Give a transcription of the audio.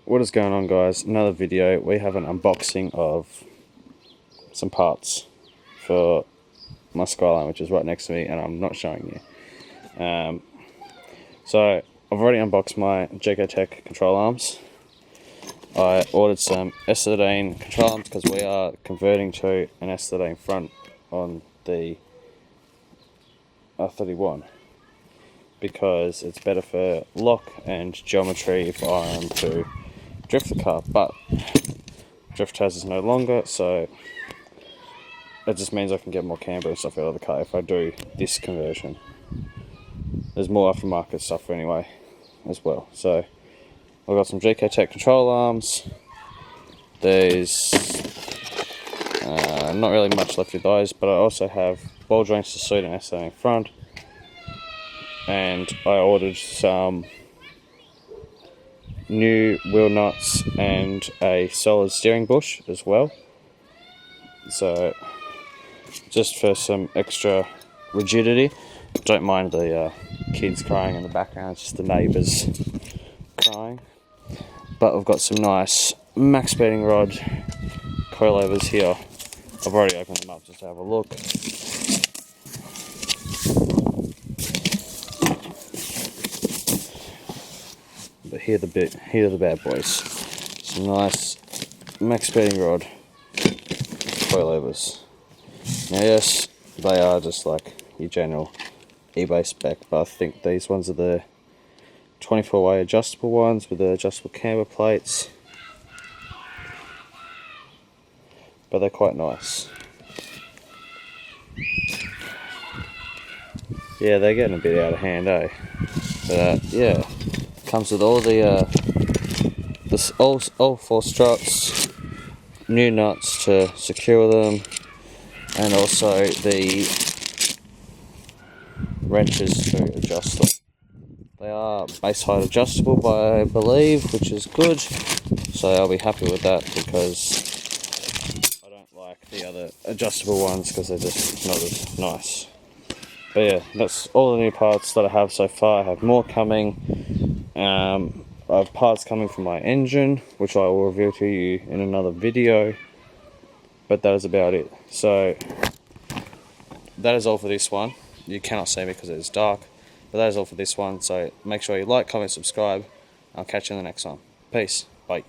What is going on, guys? Another video. We have an unboxing of some parts for my Skyline, which is right next to me, and I'm not showing you. So I've already unboxed my JK Tech control arms. I ordered some S13 control arms because we are converting to an S13 front on the R31 because it's better for lock and geometry if I am to drift the car, but drift has is no longer, so it just means I can get more camber and stuff out of the car if I do this conversion. There's more aftermarket stuff anyway as well. So I've got some JK Tech control arms. There's not really much left with those, but I also have ball joints to suit an S13 front, and I ordered some new wheel nuts and a solid steering bush as well, so just for some extra rigidity. Don't mind the kids crying in the background, it's just the neighbours crying. But I've got some nice max speeding rod coilovers here. I've already opened them up just to have a look. But here are the bad boys. Some nice max speeding rod coilovers. Now yes, they are just like your general eBay spec, but I think these ones are the 24-way adjustable ones with the adjustable camber plates. But they're quite nice. Yeah, they're getting a bit out of hand, eh? But yeah, comes with all the all 4 struts, new nuts to secure them, and also the wrenches to adjust them. They are base height adjustable, I believe, which is good, so I'll be happy with that because I don't like the other adjustable ones because they're just not as nice. But yeah, that's all the new parts that I have so far. I have more coming. I have parts coming from my engine, which I will reveal to you in another video, but that is about it. So that is all for this one. You cannot see me because it is dark, but that is all for this one. So make sure you like, comment, subscribe. I'll catch you in the next one. Peace. Bye.